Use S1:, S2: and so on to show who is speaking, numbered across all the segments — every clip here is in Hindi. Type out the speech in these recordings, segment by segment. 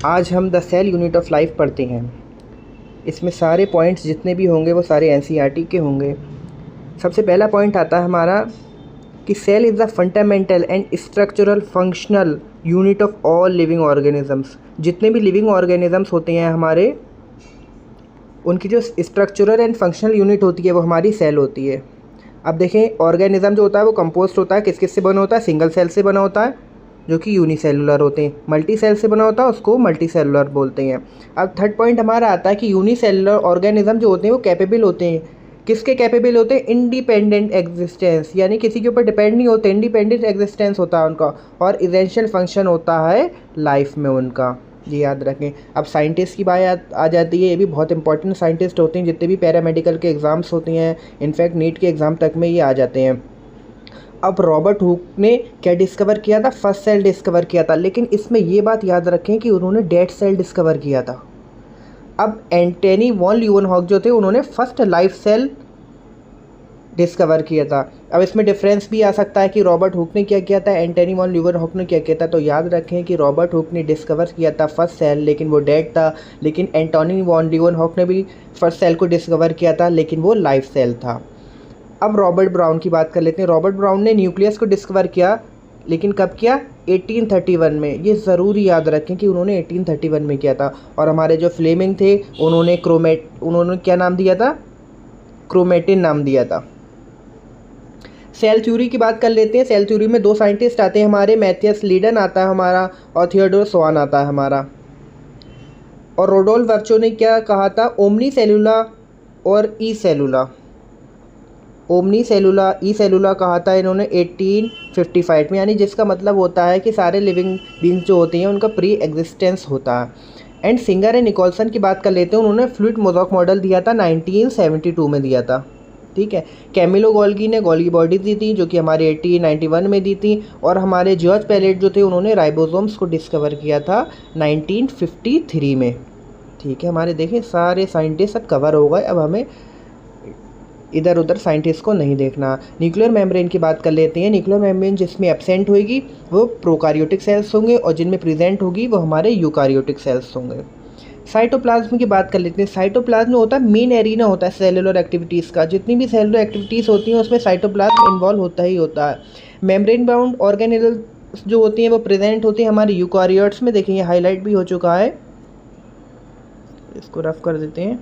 S1: आज हम the cell unit of life पढ़ते हैं। इसमें सारे पॉइंट्स जितने भी होंगे वो सारे एनसीईआरटी के होंगे। सबसे पहला पॉइंट आता है हमारा कि cell is the fundamental and structural functional unit of all living organisms. जितने भी लिविंग ऑर्गेनिजम्स होते हैं हमारे, उनकी जो स्ट्रक्चरल एंड फंक्शनल यूनिट होती है वो हमारी सेल होती है। अब देखें, ऑर्गेनिज्म जो होता है वो कंपोस्ट होता है, किस किस से बना होता है? सिंगल सेल से बना होता है जो कि यूनिसेलुलर होते हैं। मल्टी सेल से बना होता है उसको मल्टी सेलुलर बोलते हैं। अब थर्ड पॉइंट हमारा आता है कि यूनिसेलुलर ऑर्गेनिज्म जो होते हैं वो कैपेबल होते हैं। किसके कैपेबल होते हैं? इंडिपेंडेंट एग्जिस्टेंस, यानी किसी के ऊपर डिपेंड नहीं होते, इंडिपेंडेंट एग्जिस्टेंस होता है उनका, और इसेंशियल फंक्शन होता है लाइफ में उनका। ये याद रखें। अब साइंटिस्ट की बात आ जाती है, ये भी बहुत इंपॉर्टेंट साइंटिस्ट होते हैं। जितने भी पैरामेडिकल के एग्ज़ाम्स होती हैं, इनफैक्ट नीट के एग्ज़ाम तक में ये आ जाते हैं। अब रॉबर्ट हुक ने क्या डिस्कवर किया था? फर्स्ट सेल डिस्कवर किया था, लेकिन इसमें ये बात याद रखें कि उन्होंने डेड सेल डिस्कवर किया था। अब एंटनी वॉन ल्यूवेनहॉक जो थे उन्होंने फर्स्ट लाइफ सेल डिस्कवर किया था। अब इसमें डिफरेंस भी आ सकता है कि रॉबर्ट हुक ने क्या किया था, एंटनी वॉन ल्यूवेनहॉक ने क्या किया था। तो याद रखें कि रॉबर्ट हुक ने डिस्कवर किया था फर्स्ट सेल, लेकिन वो डेड था। लेकिन एंटनी वॉन ल्यूवेनहॉक ने भी फर्स्ट सेल को डिस्कवर किया था, लेकिन वो लाइफ सेल था। अब रॉबर्ट ब्राउन की बात कर लेते हैं। रॉबर्ट ब्राउन ने न्यूक्लियस को डिस्कवर किया, लेकिन कब किया? 1831 में। ये ज़रूर याद रखें कि उन्होंने 1831 में किया था। और हमारे जो फ्लेमिंग थे उन्होंने क्या नाम दिया था? क्रोमेटिन नाम दिया था। सेल थ्योरी की बात कर लेते हैं। सेल थ्योरी में दो साइंटिस्ट आते हैं हमारे, मैथियस लीडन आता है हमारा और थियोडोर स्वान आता है हमारा। और रोडोल्फ वर्चो ने क्या कहा था? ओमनी सेलुला और ई सेलुला। ओमनी सेलुला, ई सेलुला कहा था इन्होंने 1855 में, यानी जिसका मतलब होता है कि सारे लिविंग बींग्स जो होती हैं उनका प्री एग्जिस्टेंस होता है। एंड सिंगर एंड निकोलसन की बात कर लेते हैं। उन्होंने फ्लूइड मोज़ाक मॉडल दिया था, 1972 में दिया था। ठीक है। कैमिलो गोल्गी ने गोल्गी बॉडीज दी थी जो कि हमारे 1891 में दी थी। और हमारे जॉर्ज पैलेट जो थे उन्होंने राइबोसोम्स को डिस्कवर किया था 1953 में। ठीक है, हमारे देखें सारे साइंटिस्ट सब कवर हो गए। अब हमें इधर उधर साइंटिस्ट को नहीं देखना। न्यूक्लियर मेम्ब्रेन की बात कर लेते हैं। न्यूक्लियर मेम्ब्रेन जिसमें एब्सेंट होगी वो प्रोकार्योटिक सेल्स होंगे, और जिनमें प्रेजेंट होगी वो हमारे यूकार्योटिक सेल्स होंगे। साइटोप्लाज्म की बात कर लेते हैं। साइटोप्लाज्म होता है मेन एरिना होता है सेलुलर एक्टिविटीज़ का। जितनी भी सेलुलर एक्टिविटीज़ होती हैं उसमें साइटोप्लाज्म इन्वॉल्व होता ही होता है। मेम्ब्रेन बाउंड ऑर्गेनेल्स जो होती हैं वो प्रेजेंट होती हैं हमारे यूकारियोट्स में। देखिए ये हाईलाइट भी हो चुका है, इसको रफ कर देते हैं,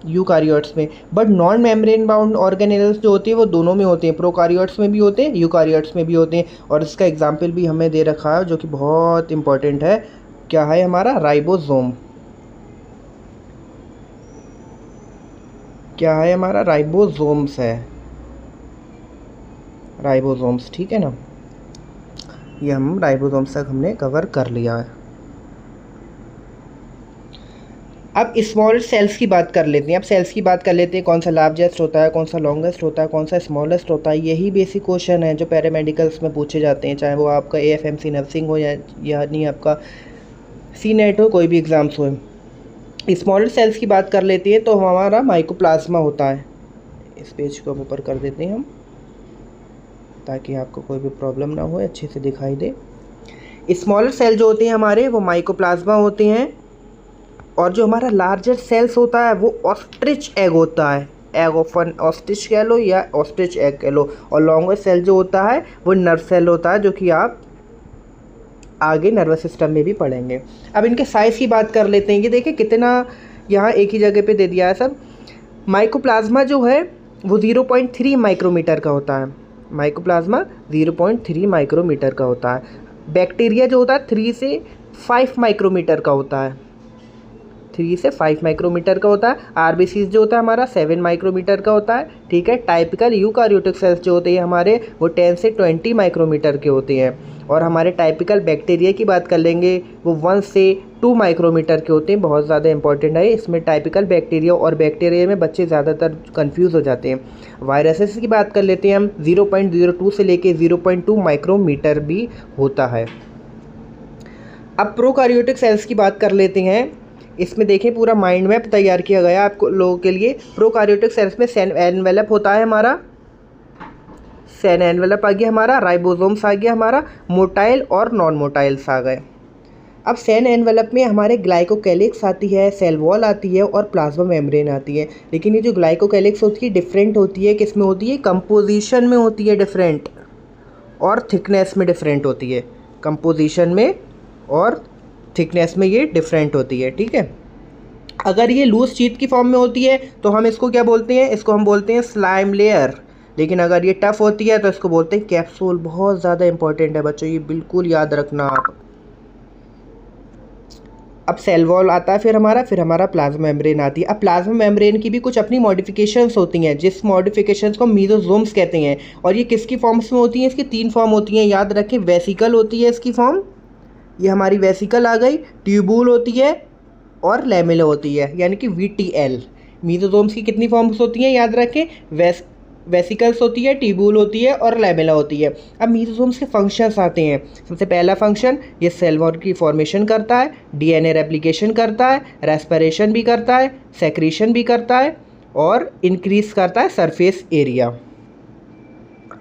S1: यूकारियोट्स में। But non membrane bound organelles जो होती है वो दोनों में होते हैं, प्रोकारियोट्स में भी होते हैं, यूकारियोट्स में भी होते हैं। और इसका एग्जाम्पल भी हमें दे रखा है जो कि बहुत इंपॉर्टेंट है। क्या है हमारा? राइबोसोम। क्या है हमारा? राइबोसोम्स है, राइबोसोम्स। ठीक है ना, ये हम राइबोसोम्स तक हमने कवर कर लिया है। अब स्मॉल सेल्स की बात कर लेते हैं। अब सेल्स की बात कर लेते हैं, कौन सा लार्जेस्ट होता है, कौन सा लॉन्गेस्ट होता है, कौन सा स्मॉलेस्ट होता है। यही बेसिक क्वेश्चन है जो पैरामेडिकल्स में पूछे जाते हैं, चाहे वो आपका एएफएमसी नर्सिंग हो या नहीं आपका सीनेट हो, कोई भी एग्ज़ाम्स हो। स्मॉल सेल्स की बात कर लेते हैं तो हमारा माइकोप्लाज्मा होता है। इस पेज को ऊपर कर देते हैं हम ताकि आपको कोई भी प्रॉब्लम ना हो, अच्छे से दिखाई दे। स्मॉलर सेल जो होते हैं हमारे वो माइकोप्लाज्मा होते हैं। और जो हमारा लार्जर सेल्स होता है वो ऑस्ट्रिच एग होता है। एग ऑफ एन ऑस्ट्रिच कह लो या ऑस्ट्रिच एग कह लो। और लॉन्गर सेल जो होता है वो नर्व सेल होता है, जो कि आप आगे नर्वस सिस्टम में भी पढ़ेंगे। अब इनके साइज़ की बात कर लेते हैं। ये देखिए कितना यहाँ एक ही जगह पे दे दिया है सब। माइकोप्लाज्मा जो है वो 0.3 माइक्रोमीटर का होता है। माइकोप्लाज्मा 0.3 माइक्रोमीटर का होता है। बैक्टीरिया जो होता है 3 से 5 माइक्रोमीटर का होता है। 3 से 5 माइक्रोमीटर का होता है। आरबीसीज जो होता है हमारा 7 माइक्रोमीटर का होता है। ठीक है। टाइपिकल यूकार्योटिक सेल्स जो होते हैं हमारे वो 10 से 20 माइक्रोमीटर के होते हैं। और हमारे टाइपिकल बैक्टीरिया की बात कर लेंगे वो 1 से 2 माइक्रोमीटर के होते हैं। बहुत ज़्यादा इंपॉर्टेंट है इसमें टाइपिकल बैक्टीरिया और बैक्टीरिया में बच्चे ज़्यादातर कंफ्यूज हो जाते हैं। वायरसेस की बात कर लेते हैं हम, 0.02 से लेके 0.2 माइक्रोमीटर भी होता है। अब प्रोकार्योटिक सेल्स की बात कर लेते हैं। इसमें देखें पूरा माइंड मैप तैयार किया गया आपको लोगों के लिए। प्रोकार्योटिक सेल्स में सेल एनवेलप होता है हमारा, सेल एनवेलप आ गया हमारा, राइबोसोम्स आ गया हमारा, मोटाइल और नॉन मोटाइल्स आ गए। अब सेल एनवेलप में हमारे ग्लाइकोकैलिक्स आती है, सेल वॉल आती है और प्लाज्मा मेम्ब्रेन आती है। लेकिन ये जो ग्लाइकोकैलिक्स होती है डिफरेंट होती है, किस में होती है, कंपोजिशन में होती है डिफरेंट, और थिकनेस में डिफरेंट होती है। कंपोजिशन में और थिकनेस में ये डिफरेंट होती है, ठीक है। अगर ये लूज शीट की फॉर्म में होती है तो हम इसको क्या बोलते हैं, इसको हम बोलते हैं स्लाइम लेयर। लेकिन अगर ये टफ होती है तो इसको बोलते हैं कैप्सूल। बहुत ज़्यादा इंपॉर्टेंट है बच्चों, ये बिल्कुल याद रखना आप। अब सेल वॉल आता है फिर हमारा प्लाज्मा मेम्ब्रेन आती है। अब प्लाज्मा मेम्ब्रेन की भी कुछ अपनी मॉडिफिकेशंस होती हैं, जिस मॉडिफिकेशंस को मीजोसोम्स कहते हैं। और ये किसकी फॉर्म्स में होती हैं, इसकी 3 फॉर्म होती हैं, याद रखें। वेसिकल होती है इसकी फॉर्म, ये हमारी वेसिकल आ गई, ट्यूबूल होती है और लैमेला होती है, यानी कि VTL। मीजोसोम्स की कितनी फॉर्म्स होती हैं, याद रखें। वेसिकल्स होती है, ट्यूबूल होती है और लैमेला होती है। अब मीजोसोम्स के फंक्शंस आते हैं। सबसे पहला फंक्शन, ये सेल वॉल की फॉर्मेशन करता है, DNA रेप्लिकेशन करता है, रेस्पिरेशन भी करता है, सेक्रीशन भी करता है और इंक्रीज करता है सरफेस एरिया।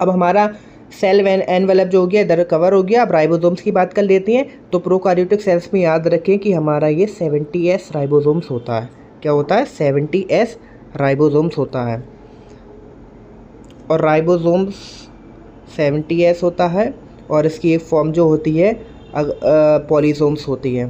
S1: अब हमारा सेल एनवेलप जो हो गया इधर कवर हो गया। अब राइबोसोम्स की बात कर लेते हैं। तो प्रोकार्योटिक सेल्स में याद रखें कि हमारा ये 70S राइबोसोम्स होता है। क्या होता है, 70S राइबोसोम्स होता है। और राइबोसोम्स 70S होता है और इसकी एक फॉर्म जो होती है पॉलीसोम्स होती है,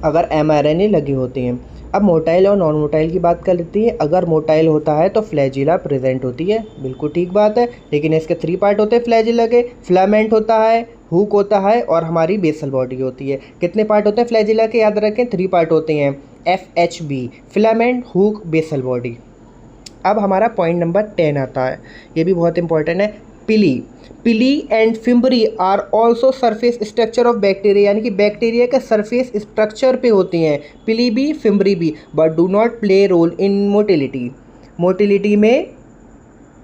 S1: अगर mRNA लगी होती हैं। अब मोटाइल और नॉन मोटाइल की बात कर लेते हैं। अगर मोटाइल होता है तो फ्लैजिला प्रेजेंट होती है, बिल्कुल ठीक बात है। लेकिन इसके 3 पार्ट होते हैं फ्लैजिला के, फिलामेंट होता है, हुक होता है और हमारी बेसल बॉडी होती है। कितने पार्ट होते हैं फ्लैजिला के, याद रखें 3 पार्ट होते हैं, FHB, filament, hook, basal body. अब हमारा पॉइंट नंबर 10 आता है, ये भी बहुत इंपॉर्टेंट है। Pili and fimbriae are also surface structure of bacteria, यानी कि बैक्टीरिया के सरफेस स्ट्रक्चर पे होती हैं पिली भी, फिम्बरी भी, but do not play role in motility. Motility में,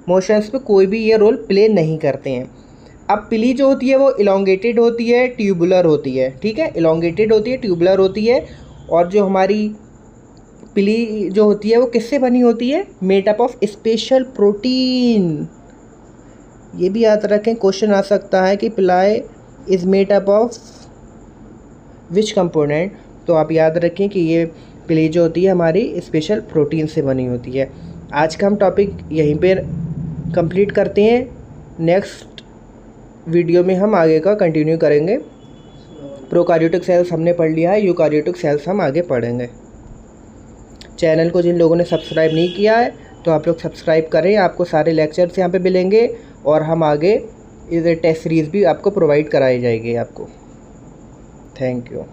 S1: मोशंस पे कोई भी ये रोल प्ले नहीं करते हैं। अब पिली जो होती है वो इलोंगेटेड होती है, ट्यूबुलर होती है, ठीक है, इलोंगेटेड होती है, ट्यूबुलर होती है। और जो हमारी पिली जो होती है वो किससे बनी होती है, made up of special protein. ये भी याद रखें, क्वेश्चन आ सकता है कि पिलाई is made up of which component. तो आप याद रखें कि ये पिली जो होती है हमारी स्पेशल प्रोटीन से बनी होती है। आज का हम टॉपिक यहीं पर कंप्लीट करते हैं। नेक्स्ट वीडियो में हम आगे का कंटिन्यू करेंगे। प्रोकार्योटिक सेल्स हमने पढ़ लिया है, यूकार्योटिक सेल्स हम आगे पढ़ेंगे। चैनल को जिन लोगों ने सब्सक्राइब नहीं किया है तो आप लोग सब्सक्राइब करें, आपको सारे लेक्चर्स यहाँ पे मिलेंगे और हम आगे इधर टेस्ट सीरीज़ भी आपको प्रोवाइड कराई जाएगी आपको। Thank you.